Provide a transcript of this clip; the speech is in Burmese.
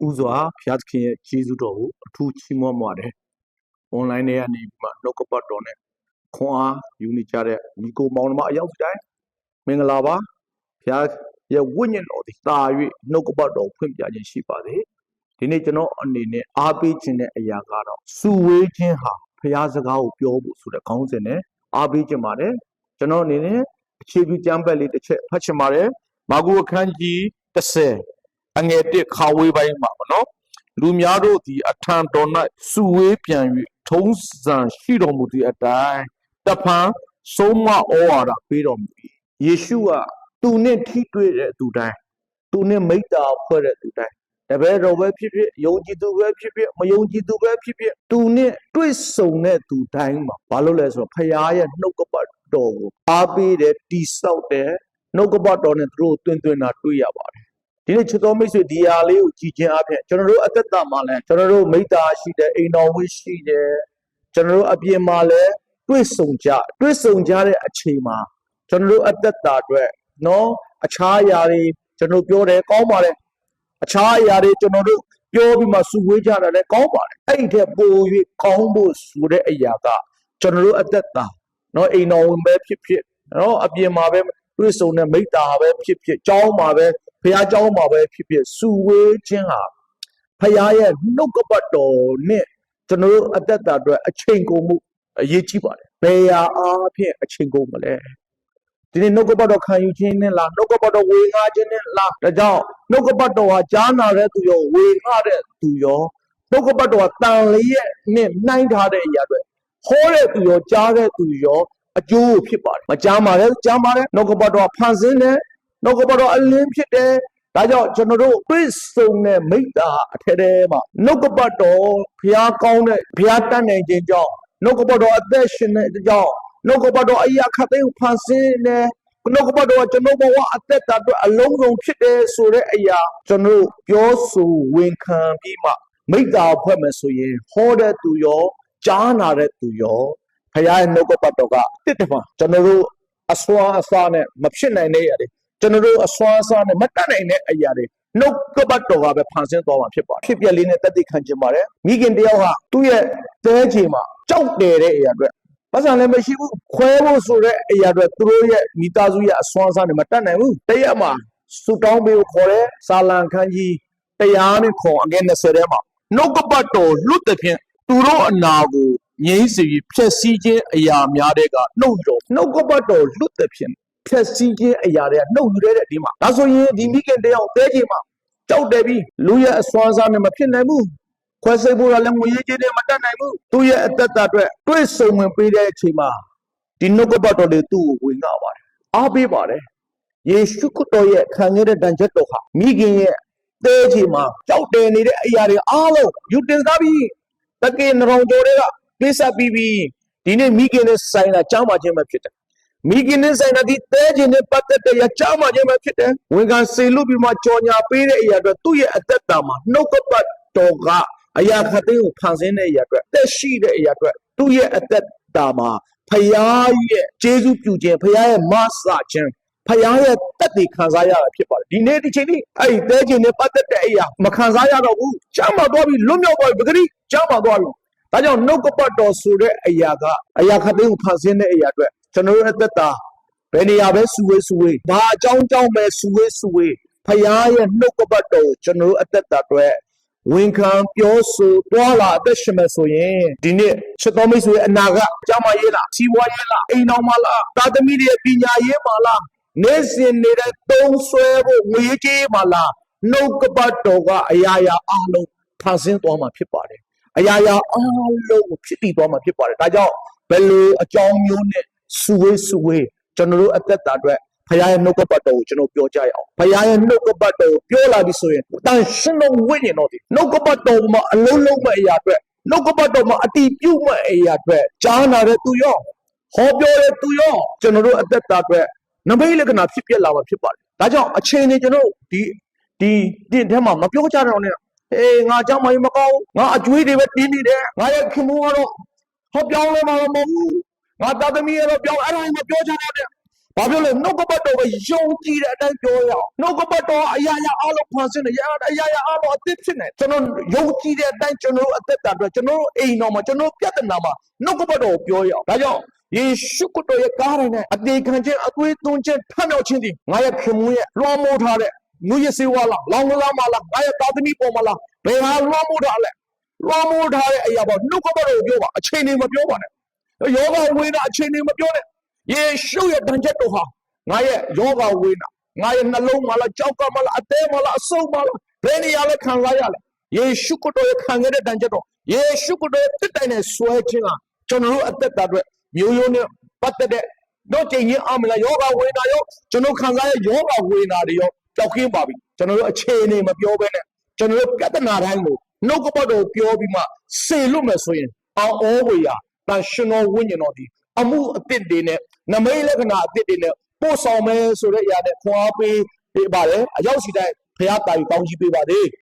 ဥစွာဘုရားသခင်ရဲ့ကျေးဇူးတော်ကိုအထူးချီးမွမ်းပါတယ်။ online ထဲကနေပြီးမှနှုတ်ကပတ်တော်နဲ့ခွန်အားယူနေကြတဲ့ညီကိုမောင်နှမအယောက်တိုင်းမင်္ဂလာပါဘုရားရဲ့ဝိညာဉ်တော်သည်တာ၍နှုတ်ကပတ်တော်ဖွင့်ပြခြင်းရှိပါစေ။ဒီနေ့ကျွန်တော်အနေနဲ့အားပေးခြင်းတဲ့အရာကတော့စုဝေးခြင်းဟာဘုရားစကားကိုပြောဖို့ဆိုတဲ့ခေါင်းစဉ်နဲ့အားပေးခြင်းပါတယ်။ကျွန်တော်အနေနဲ့အခြေပြုကျမ်းပတ်လေးတစ်ချက်ဖတ်ချင်ပါတယ်။မာကုအခန်းကြီး30အငယ်1ခါဝေးပိုင်းမှာပေါ့နော်လူများတို့သည်အထံတော်၌စုဝေးပြန်၍ထုံးစံရှိတော်မူသည့်အတိုင်းတဖန်ဆုံးမဩဝါဒပေးတော်မူ၏ယေရှုကသူနဲ့ထိတွေ့တဲ့သူတိုင်းသူနဲ့မိတ္တာဖွဲ့တဲ့သူတိုင်းတပည့်တော်ပဲဖြစ်ဖြစ်ယုံကြည်သူပဲဖြစ်ဖြစ်မယုံကြည်သူပဲဖြစ်ဖြစ်သူနဲ့တွေ့ဆုံတဲ့သူတိုင်းမှာဘာလို့လဲဆိုတော့ဖခင်ရဲ့နှုတ်ကပတ်တော်ကိုအားပေးတယ်တိဆောက်တယ်နှုတ်ကပတ်တော်နဲ့သူတို့တွင်တွင်တာတွေ့ရပါတယ်ဒီနေ့ချစ်တော်မိတ်ဆွေဒီဟာလေးကိုကြည်ခြင်းအပြင်ကျွန်တော်တို့အသက်တာမှာလည်းကျွန်တော်တို့မိတ္တာရှိတယ်အိမ်တော်ဝိရှိတယ်ကျွန်တော်တို့အပြင်မှာလည်းတွေ့ဆုံကြတဲ့အချိန်မှာကျွန်တော်တို့အသက်တာအတွက်နော်အခြားအရာတွေကျွန်တော်ပြောတယ်ကောင်းပါတယ်အခြားအရာတွေကျွန်တော်တို့ပြောပြီးမှစုဝေးကြတာလည်းကောင်းပါတယ်အဲ့ဒီထက်ပို၍ကောင်းဖို့ဆိုတဲ့အရာကကျွန်တော်တို့အသက်တာနော်အိမ်တော်ဝင်ပဲဖြစ်ဖြစ်နော်အပြင်မှာပဲတွေ့ဆုံတဲ့မိတ္တာပဲဖြစ်ဖြစ်ကျောင်းမှာပဲဖခင်เจ้าမှာပဲဖြစ်ဖြစ်စုဝေးခြင်းဟာဖခင်ရဲ့နှုတ်ကပတ်တော်နဲ့ကျွန်တော်တို့အသက်တာအတွက်အချိန်ကုန်မှုအရေးကြီးပါတယ်။ဘယ်ရာအားဖြင့်အချိန်ကုန်မလဲ။ဒီနေ့နှုတ်ကပတ်တော်ခံယူခြင်းနဲ့လားနှုတ်ကပတ်တော်ဝေငှခြင်းနဲ့လားဒါကြောင့်နှုတ်ကပတ်တော်ဟာကြားနာတဲ့သူရောဝေငှတဲ့သူရောနှုတ်ကပတ်တော်ဟာတန်လျက်နဲ့နှိုင်းထားတဲ့အရာတွေဟောတဲ့သူရောကြားတဲ့သူရောအကျိုးဖြစ်ပါတယ်။မကြားပါနဲ့ကြားပါတယ်နှုတ်ကပတ်တော်ဖန်ဆင်းတဲ့နှုတ်ကပတ်တော်အလင်းဖြစ်တယ်ဒါကြောင့်ကျွန်တော်တို့တွေ့ဆုံတဲ့မိတ္တာအထက်ထဲမှာနှုတ်ကပတ်တော်ဘုရားကောင်းတဲ့ဘုရားတတ်နိုင်ခြင်းကြောင့်နှုတ်ကပတ်တော်အသက်ရှင်တဲ့ကြောင့်နှုတ်ကပတ်တော်အရာခတ်သိမ်းဖန်ဆင်းတဲ့နှုတ်ကပတ်တော်ကျွန်တော်ဘဝအသက်တာအတွက်အလုံးစုံဖြစ်တယ်ဆိုတဲ့အရာကျွန်တော်ပြောဆိုဝန်ခံပြီးမှမိတ္တာဖွဲ့မယ်ဆိုရင်ဟောတဲ့သူရောကြားနာတဲ့သူရောဘုရားရဲ့နှုတ်ကပတ်တော်ကတစ်တပါကျွန်တော်တို့အစွမ်းအစားနဲ့မဖြစ်နိုင်တဲ့ရတယ်ကျွန်တော်တို့အစွမ်းအစားနဲ့မတတ်နိုင်တဲ့အရာတွေနှုတ်ကပတ်တော်ကပဲဖန်ဆင်းသွားမှာဖြစ်ပါတယ်ဖြစ်ပျက်လေးနဲ့တက်သိခံခြင်းပါတယ်မိခင်တယောက်ဟာသူ့ရဲ့သဲချေမှာကြောက်တယ်တဲ့အရာတွေပတ်စံလည်းမရှိဘူးခွဲဖို့ဆိုတဲ့အရာတွေသူတို့ရဲ့မိသားစုရဲ့အစွမ်းအစားနဲ့မတတ်နိုင်ဘူးတရက်မှာဆူတောင်းပေးကိုခေါ်တဲ့စာလံခန်းကြီးတရားနဲ့ခေါ်အငယ်20ထဲမှာနှုတ်ကပတ်တော်လွတ်တဲ့ဖြင့်သူတို့အနာကိုငြိမ်းစေပြီးဖြည့်ဆည်းခြင်းအရာများတဲ့ကနှုတ်ကပတ်တော်လွတ်တဲ့ဖြင့်ဖြည့်ဆည်းခြင်းအရာတွေကနှုတ်ယူတဲ့ဒီမှာဒါဆိုရင်ဒီမိခင်တယောက်သဲချေမှာကြောက်တယ်ပြီးလူရဲ့အစွမ်းစားနဲ့မဖြစ်နိုင်ဘူးခွဲစိတ်ဖို့လည်းငွေရေးကြေးနဲ့မတတ်နိုင်ဘူးသူ့ရဲ့အသက်တာအတွက်တွေ့ဆုံဝင်ပေးတဲ့အချိန်မှာဒီနှုတ်ကပတ်တော်တွေသူ့ကိုဝင်ငှပါတယ်အားပေးပါတယ်ယေရှုခရစ်တော်ရဲ့ခံခဲ့တဲ့တန်ချက်တော်ဟာမိခင်ရဲ့သဲချေမှာကြောက်တယ်နေတဲ့အရာတွေအားလုံးယူတင်စားပြီးတကယ်နှောင်ကြောတွေကကိစ္စပြီးဒီနေ့မိခင်နဲ့ဆိုင်တာကြောင်းပါခြင်းပဲဖြစ်တယ်မိခင်နဲ့ဆိုင်တာဒီသဲခြင်းနဲ့ပတ်သက်တဲ့ရကြောင်းပါခြင်းပဲဖြစ်တယ်ဝန်ခံစေလို့ပြီးမှကြော်ညာပေးတဲ့အရာတွေသူ့ရဲ့အသက်တာမှာနှုတ်ကပတ်တော်ကအရာခတ်သိမ်းကိုဖန်ဆင်းတဲ့အရာတွေတက်ရှိတဲ့အရာတွေသူ့ရဲ့အသက်တာမှာဖခင်ရဲ့ကျေးဇူးပြုခြင်းဖခင်ရဲ့မဆာခြင်းဖခင်ရဲ့တက်တည်ခံစားရတာဖြစ်ပါတယ်ဒီနေ့ဒီချိန်นี้အဲ့ဒီသဲခြင်းနဲ့ပတ်သက်တဲ့အရာမခံစားရတော့ဘူးကြောင်းပါသွားပြီးလွတ်မြောက်သွားပြီပဂတိကြောင်းပါသွားပြီဒါကြောင့်နှုတ်ကပတ်တော်ဆိုတဲ့အရာကအရာခတ်သိမ်းကိုဖန်ဆင်းတဲ့အရာတွေကျွန်တော်ရဲ့အသက်တာဘယ်နေရာပဲစုဝေးဘာအကြောင်းပဲစုဝေးဖခင်ရဲ့နှုတ်ကပတ်တော်ကျွန်တော်အသက်တာအတွက်ဝန်ခံပြောဆိုတွာလာအသက်ရှင်မယ်ဆိုရင်ဒီနေ့ချစ်တော်မိတ်ဆွေအနာကကျမ်းမာရေးလားစီးပွားရေးလားအိမ်တော်မှာလားသာသမီတွေပညာရေးမှာလားနေ့စဉ်နေတဲ့သုံးဆွဲဖို့ငွေကြေးမှာလားနှုတ်ကပတ်တော်ကအရာအားလုံးဖန်ဆင်းသွားမှာဖြစ်ပါတယ်အရာအားလုံးဖြစ်တည်သွားမှာဖြစ်ပါတယ်ဒါကြောင့်ဘယ်လိုအကြောင်းမျိုးနဲ့စုဝေးကျွန်တော်တို့အသက်တာအတွက်ဖခင်ရဲ့နှုတ်ကပတ်တော်ကိုကျွန်တော်ပြောကြရအောင်ဖခင်ရဲ့နှုတ်ကပတ်တော်ကိုပြောလာပြီဆိုရင်တန်ရှင်းသောဝိညာဉ်တော်ဒီနှုတ်ကပတ်တော်မှာအလုံးလုံးမဲ့အရာအတွက်နှုတ်ကပတ်တော်မှာအတည်ပြုမဲ့အရာအတွက်ကြားနာတဲ့သူရောဟောပြောတဲ့သူရောကျွန်တော်တို့အသက်တာအတွက်နမိတ်လက္ခဏာဖြစ်ပြလာမှာဖြစ်ပါတယ်ဒါကြောင့်အချိန်နဲ့ကျွန်တော်ဒီထဲမှာမပြောကြတော့နဲ့ငါကြောင့်မကောင်းငါအကျွေးတွေပဲတင်းနေတယ်ငါရဲ့ခင်မိုးကတော့ဟောပြောင်းလဲမှာမဟုတ်ဘူးငါသားသမီးရဲ့တော့ပြောင်းအဲ့ဒါမှပြောချင်တယ် ဘာဖြစ်လဲနှုတ်ကပတ်တော်ပဲယုံကြည်တဲ့အတိုင်းပြောရအောင်နှုတ်ကပတ်တော်အရာရာအလုံးဖွင့်စင်တယ်အရာရာအလုံးအသစ်ဖြစ်နေကျွန်တော်ယုံကြည်တဲ့အတိုင်းကျွန်တော်အသက်တာအတွက်ကျွန်တော်အိမ်တော်မှာကျွန်တော်ပြဿနာမှာနှုတ်ကပတ်တော်ကိုပြောရအောင်ဒါကြောင့်ယေရှုခရစ်တော်ရဲ့ကားတိုင်းနဲ့အသေးခံခြင်းအသွေးသွင်းခြင်းထမြောက်ခြင်းဒီငါရဲ့ခင်မွန်းရဲ့လွှမ်းမိုးထားတဲ့ငွေရစေဝါလားလောင်ကစားမလားငါရဲ့တာသမီပေါ်မလားဘယ်ဟာလွှမ်းမိုးထားလဲလွှမ်းမိုးထားတဲ့အရာပေါ့နှုတ်ကပတ်တော်ကိုပြောပါအချိန်နေမပြောပါနဲ့ယောဂဝေဒနာအချိန်နေမပြောနဲ့ယေရှုရဲ့တန်ချက်တော်ဟာငါရဲ့ယောဂဝေဒနာငါရဲ့နှလုံးမလားကြောက်ကမလားအသေးမလားအဆုပ်မလားဘယ်နေရာလဲခံစားရလဲယေရှုခရစ်တော်ရဲ့ခံခဲ့တဲ့တန်ချက်တော်ယေရှုခရစ်တော်ရဲ့တစ်တိုင်နဲ့ဆွဲခြင်းကကျွန်တော်တို့အသက်တာအတွက်မျိုးရိုးနဲ့ပတ်သက်တဲ့တော့ကျင်ချင်းအမလားယောဂဝေဒနာရောကျွန်တော်ခံစားရယောဂဝေဒနာတွေရောကြောက်ခင်းပါပြီကျွန်တော်တို့အခြေအနေမပြောဘဲနဲ့ကျွန်တော်တို့ပြဿနာတိုင်းကိုနှုတ်ကပတ်တော်ပြောပြီးမှစေလွတ်မယ်ဆိုရင်အောင်ဩဝေယတန်ရှင်တော်ဝိညာဉ်တော်ဒီအမှုအသစ်တွေနဲ့နမိတ်လက္ခဏာအသစ်တွေနဲ့ပို့ဆောင်မယ်ဆိုတဲ့အရာနဲ့ခွန်အားပေးပါတယ်အရောက်စီတိုင်းဖရားတာယူကောင်းကြီးပေးပါသေး